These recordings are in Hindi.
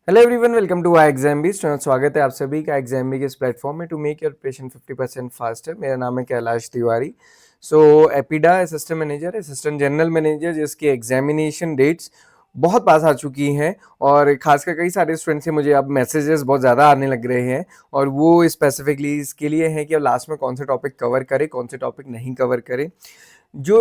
Hello everyone, welcome to I exam B. स्वागत है आप सभी का एग्जाम बी के इस प्लेटफॉर्म में to make your preparation 50% faster. मेरा नाम है Kailash Tiwari. So APEDA assistant manager, assistant general manager, जिसकी एग्जामिनेशन डेट्स बहुत पास आ चुकी हैं और खासकर कई सारे स्टूडेंट्स से मुझे अब मैसेजेस बहुत ज़्यादा आने लग रहे हैं और वो स्पेसिफिकली इसके लिए हैं कि अब लास्ट में कौन से टॉपिक कवर करें, कौन से टॉपिक नहीं कवर करें। जो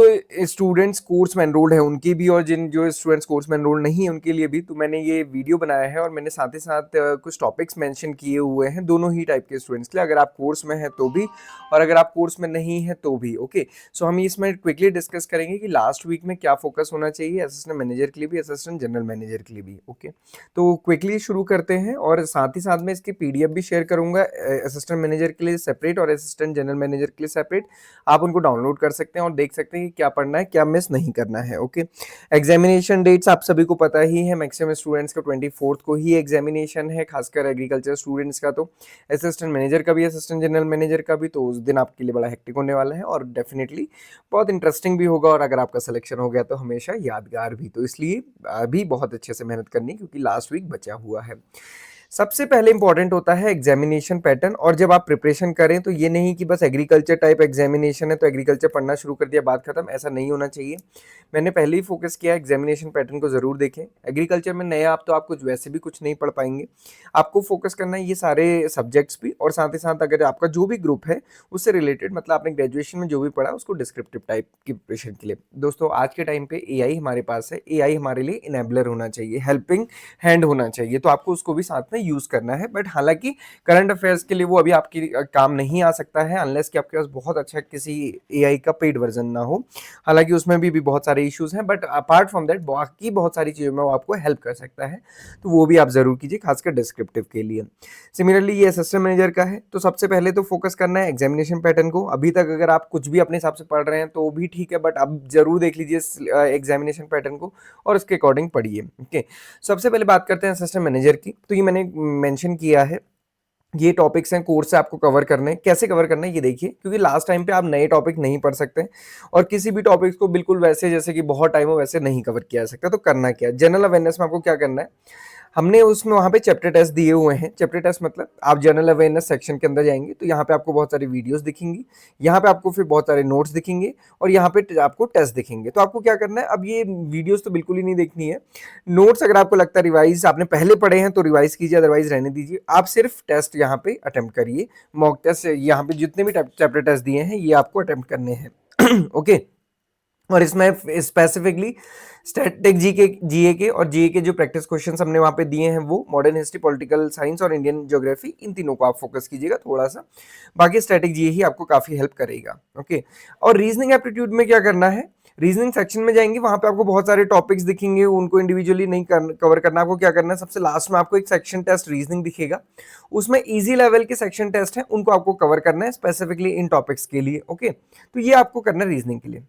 स्टूडेंट्स कोर्स में एनरोल्ड है उनकी भी और जिन जो स्टूडेंट्स कोर्स में एनरोल्ड नहीं है उनके लिए भी, तो मैंने ये वीडियो बनाया है और मैंने साथ ही साथ कुछ टॉपिक्स मेंशन किए हुए हैं दोनों ही टाइप के स्टूडेंट्स के लिए, अगर आप कोर्स में हैं तो भी और अगर आप कोर्स में नहीं है तो भी। ओके, सो हम इसमें क्विकली डिस्कस करेंगे कि लास्ट वीक में क्या फोकस होना चाहिए असिस्टेंट मैनेजर के लिए भी, असिस्टेंट जनरल मैनेजर के लिए भी। ओके, तो क्विकली शुरू करते हैं और साथ ही साथ में इसकी पीडीएफ भी शेयर करूंगा असिस्टेंट मैनेजर के लिए सेपरेट और असिस्टेंट जनरल मैनेजर के लिए सेपरेट। आप उनको डाउनलोड कर सकते हैं और देख सकते हैं कि क्या पढ़ना है, क्या मिस नहीं करना है। ओके, एग्जामिनेशन डेट्स आप सभी को पता ही है, मैक्सिमम स्टूडेंट्स का 24 को ही एग्जामिनेशन है, खासकर एग्रीकल्चर स्टूडेंट्स का। तो असिस्टेंट मैनेजर का भी, असिस्टेंट जनरल मैनेजर का भी, तो उस दिन आपके लिए बड़ा हेक्टिक होने वाला है और डेफिनेटली बहुत इंटरेस्टिंग भी होगा और अगर आपका सिलेक्शन हो गया तो हमेशा यादगार भी। तो इसलिए अभी बहुत अच्छे से मेहनत करनी क्योंकि लास्ट वीक बचा हुआ है। सबसे पहले इंपॉर्टेंट होता है एग्जामिनेशन पैटर्न। और जब आप प्रिपरेशन करें तो ये नहीं कि बस एग्रीकल्चर टाइप एग्जामिनेशन है तो एग्रीकल्चर पढ़ना शुरू कर दिया, बात खत्म, ऐसा नहीं होना चाहिए। मैंने पहले ही फोकस किया, एग्जामिनेशन पैटर्न को जरूर देखें। एग्रीकल्चर में नया आप तो आप कुछ वैसे भी कुछ नहीं पढ़ पाएंगे, आपको फोकस करना है ये सारे सब्जेक्ट्स भी और साथ ही साथ अगर आपका जो भी ग्रुप है उससे रिलेटेड, मतलब आपने ग्रेजुएशन में जो भी पढ़ा उसको डिस्क्रिप्टिव टाइप की प्रिपरेशन के लिए। दोस्तों आज के टाइम पे एआई हमारे पास है, एआई हमारे लिए इनेबलर होना चाहिए, हेल्पिंग हैंड होना चाहिए, तो आपको उसको भी साथ में यूज करना है। बट हालांकि करंट अफेयर्स के लिए वो अभी आपकी काम नहीं आ सकता है अनलेस कि आपके पास बहुत अच्छा किसी एआई का पेड वर्जन ना हो। हालांकि उसमें भी बहुत सारे इश्यूज हैं, बट अपार्ट फ्रॉम दैट बाकी बहुत सारी चीजों में वो आपको हेल्प कर सकता है, तो वो भी आप जरूर कीजिए, खासकर डिस्क्रिप्टिव के लिए। सिमिलरली ये असिस्टेंट मैनेजर का है, तो सबसे पहले तो फोकस करना है एग्जामिनेशन पैटर्न को। अभी तक अगर आप कुछ भी अपने हिसाब से पढ़ रहे हैं तो भी ठीक है, बट अब जरूर देख लीजिए एग्जामिनेशन पैटर्न को और उसके अकॉर्डिंग पढ़िए। ओके, सबसे पहले बात करते हैं असिस्टेंट मैनेजर की। तो ये मैंने मेंशन किया है, ये टॉपिक्स हैं कोर्स से आपको कवर करने हैं। कैसे कवर करना है ये देखिए, क्योंकि लास्ट टाइम पे आप नए टॉपिक नहीं पढ़ सकते और किसी भी टॉपिक्स को बिल्कुल वैसे जैसे कि बहुत टाइम हो वैसे नहीं कवर किया जा सकता। तो करना क्या है, जनरल अवेयरनेस में आपको क्या करना है, हमने उसमें वहाँ पे चैप्टर टेस्ट दिए हुए हैं। चैप्टर टेस्ट मतलब आप जनरल अवेयरनेस सेक्शन के अंदर जाएंगे तो यहाँ पे आपको बहुत सारी वीडियोस दिखेंगी, यहाँ पे आपको फिर बहुत सारे नोट्स दिखेंगे और यहाँ पे आपको टेस्ट दिखेंगे। तो आपको क्या करना है, अब ये वीडियोस तो बिल्कुल ही नहीं देखनी है, नोट्स अगर आपको लगता है रिवाइज आपने पहले पढ़े हैं तो रिवाइज कीजिए, अदरवाइज रहने दीजिए। आप सिर्फ टेस्ट यहाँ पे अटेम्प्ट करिए, मॉक टेस्ट यहाँ पे जितने भी चैप्टर टेस्ट दिए हैं ये आपको अटेम्प्ट करने हैं। ओके, और इसमें स्पेसिफिकली स्टैटिक जीके के और जीए के जो प्रैक्टिस क्वेश्चंस हमने वहां पे दिए हैं वो मॉडर्न हिस्ट्री, पॉलिटिकल साइंस और इंडियन ज्योग्राफी, इन तीनों को आप फोकस कीजिएगा थोड़ा सा। बाकी स्टैटिक जीए ही आपको काफी हेल्प करेगा। ओके, और रीजनिंग एप्टीट्यूड में क्या करना है, रीजनिंग सेक्शन में जाएंगे वहां पे आपको बहुत सारे टॉपिक्स दिखेंगे, उनको इंडिविजुअली नहीं कवर करना। आपको क्या करना है, सबसे लास्ट में आपको एक सेक्शन टेस्ट रीजनिंग दिखेगा, उसमें इजी लेवल के सेक्शन टेस्ट है, उनको आपको कवर करना है स्पेसिफिकली इन टॉपिक्स के लिए। ओके, तो ये आपको करना है रीजनिंग के लिए।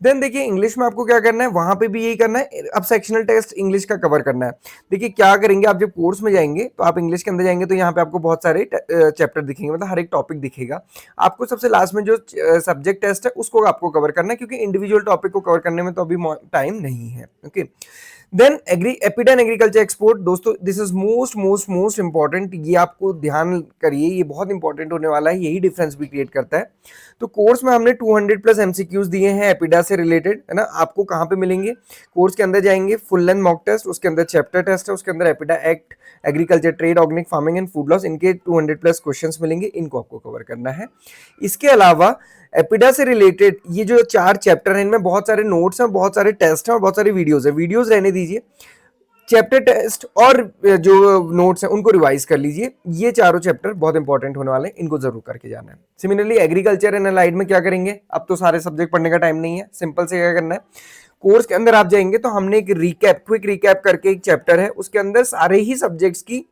देन देखिए इंग्लिश में आपको क्या करना है, वहां पे भी यही करना है, अब सेक्शनल टेस्ट इंग्लिश का कवर करना है। देखिए क्या करेंगे, आप जब कोर्स में जाएंगे तो आप इंग्लिश के अंदर जाएंगे तो यहाँ पे आपको बहुत सारे चैप्टर दिखेंगे, मतलब हर एक टॉपिक दिखेगा। आपको सबसे लास्ट में जो सब्जेक्ट टेस्ट है उसको आपको कवर करना है, क्योंकि इंडिविजुअल टॉपिक को कवर करने में तो अभी टाइम नहीं है। Okay, then APEDA and agriculture export, दोस्तों this is most most most important, ये आपको ध्यान करिए, ये बहुत इंपॉर्टेंट होने वाला है, यही डिफरेंस भी क्रिएट करता है। तो कोर्स में हमने 200 प्लस एमसीक्यूज दिए हैं एपिडा से रिलेटेड, है ना। आपको कहाँ पे मिलेंगे, कोर्स के अंदर जाएंगे, फुल लेंथ मॉक टेस्ट, उसके अंदर चैप्टर टेस्ट है, उसके अंदर APEDA act, agriculture, trade, organic farming and food loss, इनके 200 प्लस क्वेश्चंस मिलेंगे, इनको आपको कवर करना है। इसके अलावा एपिडा से रिलेटेड ये जो 4 चैप्टर हैं इनमें बहुत सारे नोट्स हैं, बहुत सारे टेस्ट हैं और बहुत सारी वीडियोस है, वीडियोस रहने दीजिए, चैप्टर टेस्ट और जो नोट्स हैं उनको रिवाइज कर लीजिए। ये चारों चैप्टर बहुत इंपॉर्टेंट होने वाले हैं, इनको जरूर करके जाना है। सिमिलरली एग्रीकल्चर एंड अलाइड में क्या करेंगे, अब तो सारे सब्जेक्ट पढ़ने का टाइम नहीं है, सिंपल से क्या करना है, कोर्स के अंदर आप जाएंगे तो हमने एक रिकैप, क्विक रिकैप करके एक चैप्टर है, उसके अंदर सारे ही सब्जेक्ट्स की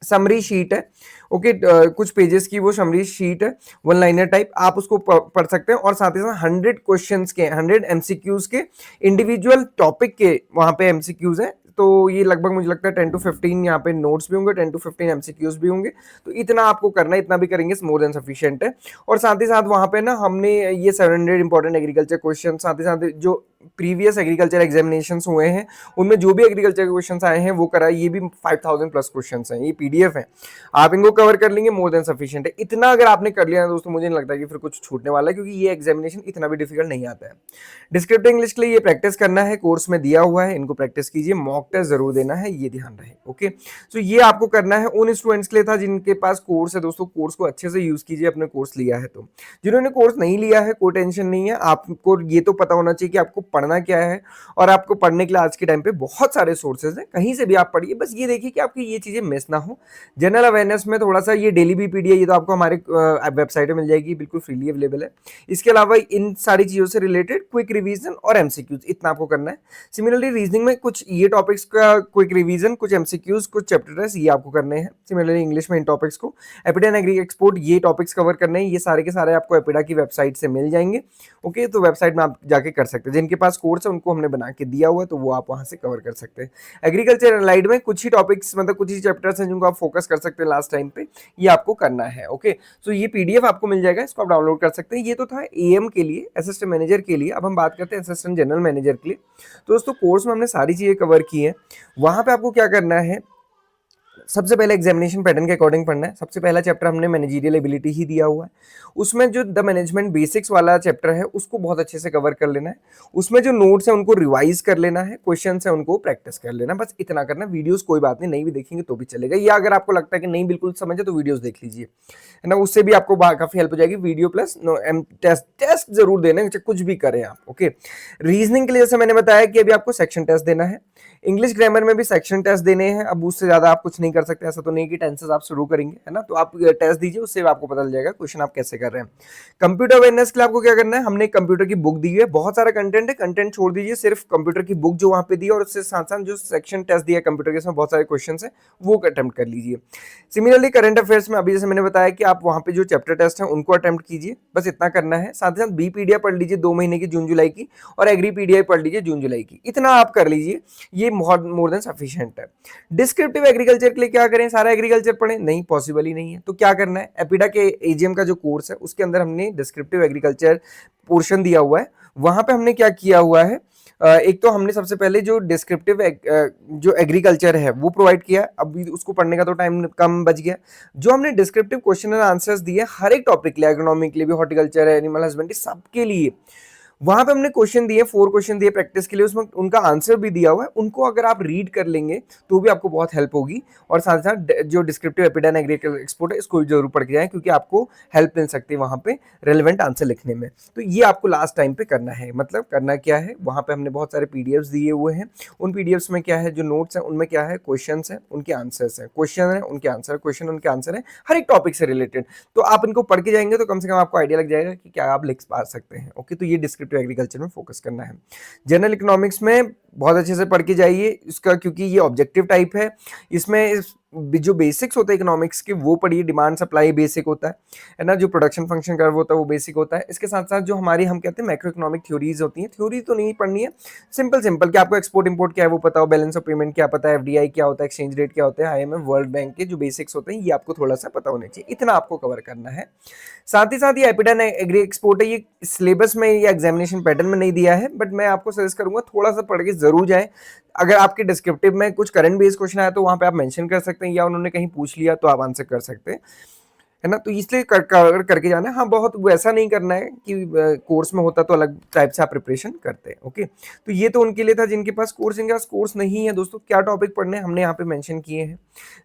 समरी शीट है। ओके, कुछ पेजेस की वो समरी शीट है, वन लाइनर टाइप, आप उसको पढ़ सकते हैं और साथ ही साथ 100 क्वेश्चंस के, 100 एमसीक्यूज के, इंडिविजुअल टॉपिक के वहां पे एमसीक्यूज हैं। तो ये लगभग मुझे लगता है 10 to 15 यहाँ पे नोट्स भी होंगे, 10 to 15 एमसीक्यूज भी होंगे। तो इतना आपको करना है, इतना भी करेंगे मोर देन सफिशिएंट है। और साथ ही साथ वहां पे ना हमने ये 700 इंपॉर्टेंट एग्रीकल्चर क्वेश्चन, साथ ही साथ जो प्रीवियस एग्रीकल्चर एग्जामिनेशंस हुए हैं उनमें जो भी एग्रीकल्चर के क्वेश्चंस आए हैं वो कराए, ये भी 5000 प्लस क्वेश्चंस हैं, ये पीडीएफ है, आप इनको कवर कर लेंगे मोर देन सफिशिएंट है। इतना अगर आपने कर लिया ना दोस्तों, मुझे नहीं लगता कि फिर कुछ छूटने वाला है, क्योंकि ये एग्जामिनेशन इतना भी डिफिकल्ट नहीं आता है। डिस्क्रिप्टिव इंग्लिश के लिए ये प्रैक्टिस करना है, कोर्स में दिया हुआ है, इनको प्रैक्टिस कीजिए, मॉक टेस्ट जरूर देना है, ये ध्यान रहे। ओके, तो ये आपको करना है उन स्टूडेंट्स के लिए था जिनके पास कोर्स है दोस्तों, कोर्स को अच्छे से यूज कीजिए, अपने कोर्स लिया है तो। जिन्होंने कोर्स नहीं लिया है कोई टेंशन नहीं है, आपको ये तो पता होना चाहिए कि आपको पढ़ना क्या है, और आपको पढ़ने के लिए आज के टाइम पे बहुत सारे सोर्सेज हैं, कहीं से भी आप पढ़िए, बस ये देखिए कि आपकी ये चीजें मिस ना हो। जनरल अवेयरनेस में थोड़ा सा ये डेली बीपीडी है, ये तो आपको हमारे वेबसाइट में मिल जाएगी, बिल्कुल फ्रीली अवेलेबल है। इसके अलावा इन सारी चीजों से रिलेटेड क्विक रिवीजन और एमसीक्यूज, इतना आपको करना है। सिमिलरली रीजनिंग में कुछ ये टॉपिक्स का क्विक रिवीजन, कुछ एमसीक्यूज, कुछ चैप्टर टेस्ट, ये आपको करने हैं। सिमिलरली इंग्लिश में इन टॉपिक्स को, एपिडा एंड एग्री एक्सपोर्ट, ये टॉपिक्स कवर करने हैं, ये सारे के सारे आपको एपिडा की वेबसाइट से मिल जाएंगे। ओके, तो वेबसाइट में आप जाके कर सकते हैं, जिनके पास कोर्स है उनको हमने बना के दिया हुआ है, तो वो आप वहां से कवर कर सकते हैं। एग्रीकल्चर अलाइड में कुछ ही टॉपिक्स, मतलब कुछ ही चैप्टर्स हैं जिनको आप फोकस कर सकते हैं लास्ट टाइम पे, ये आपको करना है। ओके, तो ये पीडीएफ आपको मिल जाएगा, इसको आप डाउनलोड कर सकते हैं। ये तो था एएम के लिए, असिस्टेंट मैनेजर के लिए। अब हम बात करते हैं असिस्टेंट जनरल मैनेजर के लिए। तो दोस्तों कोर्स में हमने सारी चीजें कवर की है। वहां पे आपको क्या करना है, सबसे पहले एग्जामिनेशन पैटर्न के अकॉर्डिंग पढ़ना है। सबसे पहला चैप्टर हमने मैनेजरियल एबिलिटी ही दिया हुआ है, उसमें जो द मैनेजमेंट बेसिक्स वाला चैप्टर है उसको बहुत अच्छे से कवर कर लेना है। उसमें जो नोट्स है उनको रिवाइज कर लेना है, क्वेश्चन है उनको प्रैक्टिस कर लेना, बस इतना करना। वीडियोस कोई बात नहीं भी देखेंगे तो भी चलेगा, या अगर आपको लगता है कि नहीं बिल्कुल समझे तो वीडियोस देख लीजिए, है ना, उससे भी आपको काफी हेल्प हो जाएगी। वीडियो प्लस टेस्ट जरूर देना, कुछ भी करें आप। ओके, रीजनिंग के लिए जैसे मैंने बताया कि अभी आपको सेक्शन टेस्ट देना है, इंग्लिश ग्रामर में भी सेक्शन टेस्ट देने हैं। अब उससे ज्यादा आप कुछ नहीं कर सकते, ऐसा तो नहीं कि टेंसेस आप शुरू करेंगे, है ना, तो आप टेस्ट दीजिए, उससे आपको पता चल जाएगा क्वेश्चन आप कैसे कर रहे हैं। कंप्यूटर अवेयरनेस के लिए आपको क्या करना है, हमने कंप्यूटर की बुक दी है, बहुत सारा कंटेंट है, कंटेंट छोड़ दीजिए, सिर्फ कंप्यूटर की बुक जो वहां पे दी है और उससे साथ साथ जो सेक्शन टेस्ट दिया कंप्यूटर के, इसमें बहुत सारे क्वेश्चन है, वो अटेम्प्ट कर लीजिए। सिमिलरली करंट अफेयर्स में अभी जैसे मैंने बताया कि आप वहां पे जो चैप्टर टेस्ट है उनको अटेम्प्ट कीजिए, बस इतना करना है। साथ ही साथ बीपीडीआई पढ़ लीजिए 2 महीने की, जून जुलाई की, और एग्री पीडीआई पढ़ लीजिए जून जुलाई की, इतना आप कर लीजिए, ये मोर देन सफिशिएंट है। डिस्क्रिप्टिव एग्रीकल्चर के लिए क्या करें, सारा एग्रीकल्चर पढ़ें, नहीं पॉसिबल ही नहीं है, तो क्या करना है, एपिडा के एजीएम का जो कोर्स है उसके अंदर हमने डिस्क्रिप्टिव एग्रीकल्चर पोर्शन दिया हुआ है। वहां पे हमने क्या किया हुआ है, एक तो हमने सबसे पहले जो डिस्क्रिप्टिव जो एग्रीकल्चर है वो प्रोवाइड किया, अभी उसको पढ़ने का तो टाइम कम बच गया। जो हमने डिस्क्रिप्टिव क्वेश्चन एंड आंसर्स दिए हर एक टॉपिक के लिए, एग्रोनॉमी के लिए भी, हॉर्टिकल्चर है, एनिमल हस्बेंड्री, सबके लिए वहां पे हमने क्वेश्चन दिए, 4 क्वेश्चन दिए प्रैक्टिस के लिए, उसमें उनका आंसर भी दिया हुआ है, उनको अगर आप रीड कर लेंगे तो भी आपको बहुत हेल्प होगी। और साथ साथ जो डिस्क्रिप्टिव एपिडा एग्रीकल्चर एक्सपोर्ट है इसको भी जरूर पढ़ के जाएं, क्योंकि आपको हेल्प मिल सकती है वहां पे रेलेवेंट आंसर लिखने में। तो ये आपको लास्ट टाइम पे करना है, मतलब करना क्या है, वहां पे हमने बहुत सारे पीडीएफ्स दिए हुए हैं, उन पीडीएफ्स में क्या है, जो नोट्स है उनमें क्या है, क्वेश्चन है उनके आंसर्स है, क्वेश्चन है उनके आंसर, क्वेश्चन उनके आंसर है, हर एक टॉपिक से रिलेटेड। तो आप इनको पढ़ के जाएंगे तो कम से कम आपको आइडिया लग जाएगा कि क्या आप लिख पा सकते हैं। ओके, तो ये डिस्क्रिप्टिव एग्रीकल्चर में फोकस करना है। जनरल इकोनॉमिक्स में बहुत अच्छे से पढ़ के जाइए इसका, क्योंकि ये ऑब्जेक्टिव टाइप है, इसमें जो बेसिक्स होते हैं इकोनॉमिक्स के वो पढ़िए, डिमांड सप्लाई बेसिक होता है ना, जो प्रोडक्शन फंक्शन कर्व होता है वो बेसिक होता है। इसके साथ साथ जो हमारी हम कहते हैं मैक्रो इकोनॉमिक थ्योरीज होती हैं, थ्योरी तो नहीं पढ़नी है, सिंपल सिंपल कि आपको एक्सपोर्ट इंपोर्ट क्या है वो पता हो, बैलेंस ऑफ पेमेंट क्या पता है, एफडीआई क्या होता है, एक्सचेंज रेट क्या होता है, आईएमएफ, वर्ल्ड बैंक के जो बेसिक्स होते हैं ये आपको थोड़ा सा पता होने चाहिए, इतना आपको कवर करना है। साथ ही साथ ये एपिडा एग्री एक्सपोर्ट है, ये सिलेबस में या एग्जामिनेशन पैटर्न में नहीं दिया है, बट मैं आपको सजेस्ट करूंगा थोड़ा सा पढ़ के जरूर जाए। अगर आपके डिस्क्रिप्टिव में कुछ करंट बेस्ड क्वेश्चन आया तो वहां पे आप मेंशन कर सकते हैं, या उन्होंने कहीं पूछ लिया तो आप आंसर कर सकते हैं, है ना, तो इसलिए करके जाना है। हाँ, बहुत वैसा नहीं करना है कि कोर्स में होता तो अलग टाइप से आप प्रिपरेशन करते हैं। ओके, तो ये तो उनके लिए था जिनके पास कोर्स, इनके पास कोर्स नहीं है दोस्तों। क्या टॉपिक पढ़ने हमने यहाँ पे मेंशन किए हैं,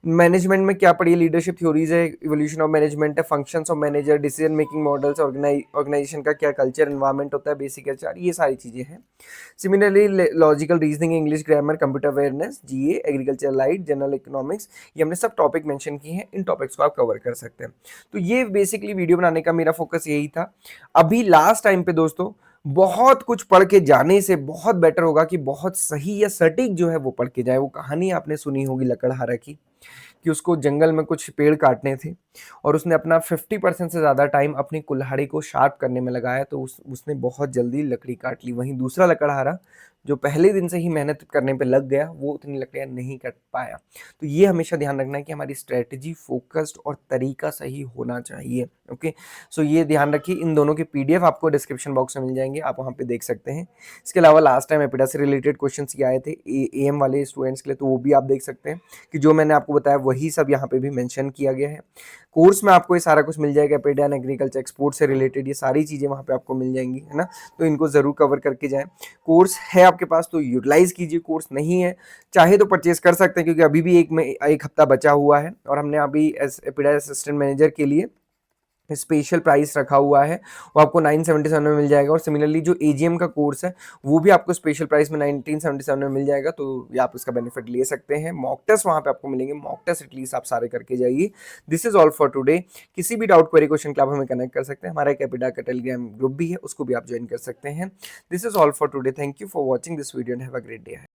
मैनेजमेंट में क्या पढ़िए, लीडरशिप थ्योरीज है, इवोल्यूशन ऑफ मैनेजमेंट है, functions of manager, decision making models, organisation का क्या कल्चर एनवायरमेंट होता है, बेसिक एचआर, ये सारी चीजें हैं। Similarly logical reasoning, English grammar, computer awareness, GA, agriculture light, general economics, ये हमने सब टॉपिक मेंशन किए हैं, इन टॉपिक्स को आप कवर कर सकते हैं। तो ये बेसिकली वीडियो बनाने का मेरा फोकस यही था। अभी लास्ट टाइम पे दोस्तों बहुत कुछ पढ़ के जाने से बहुत बेटर होगा कि बहुत सही या सटीक जो है वो पढ़ के जाए। वो कहानी आपने सुनी होगी लकड़हारा की, कि उसको जंगल में कुछ पेड़ काटने थे और उसने अपना 50% से ज़्यादा टाइम अपनी कुल्हाड़ी को शार्प करने में लगाया, तो उसने बहुत जल्दी लकड़ी काट ली। वहीं दूसरा लकड़हारा जो पहले दिन से ही मेहनत करने पे लग गया वो उतनी लकड़ियाँ नहीं कट पाया। तो ये हमेशा ध्यान रखना है कि हमारी स्ट्रैटेजी फोकस्ड और तरीका सही होना चाहिए। ओके, सो ये ध्यान रखिए। इन दोनों के पीडीएफ आपको डिस्क्रिप्शन बॉक्स में मिल जाएंगे, आप वहाँ पे देख सकते हैं। इसके अलावा लास्ट टाइम एपिडा से रिलेटेड क्वेश्चन ये आए थे एएम वाले स्टूडेंट्स के लिए, तो वो भी आप देख सकते हैं कि जो मैंने आपको बताया वही सब यहाँ पे भी मेंशन किया गया है। कोर्स में आपको ये सारा कुछ मिल जाएगा, एपिडा एंड एग्रीकल्चर एक्सपोर्ट से रिलेटेड ये सारी चीज़ें वहाँ पे आपको मिल जाएंगी, है ना। तो इनको ज़रूर कवर करके जाएं। कोर्स है आपके पास तो यूटिलाइज कीजिए, कोर्स नहीं है चाहे तो परचेज कर सकते हैं, क्योंकि अभी भी एक हफ्ता बचा हुआ है और हमने अभी एपिडा असिस्टेंट मैनेजर के लिए स्पेशल प्राइस रखा हुआ है, वो आपको 977 में मिल जाएगा। और सिमिलरली जो एजीएम का कोर्स है वो भी आपको स्पेशल प्राइस में 1977 में मिल जाएगा, तो ये आप इसका बेनिफिट ले सकते हैं। मॉक टेस्ट वहाँ पे आपको मिलेंगे, मॉक टेस्ट एटलीस्ट आप सारे करके जाइए। This is all for today. किसी भी डाउट क्वेरी क्वेश्चन के आप हमें कनेक्ट कर सकते हैं, हमारा एक एपिडा का टेलीग्राम ग्रुप भी है, उसको भी आप ज्वाइन कर सकते हैं। This is all for today, thank you for watching this video and have a great day.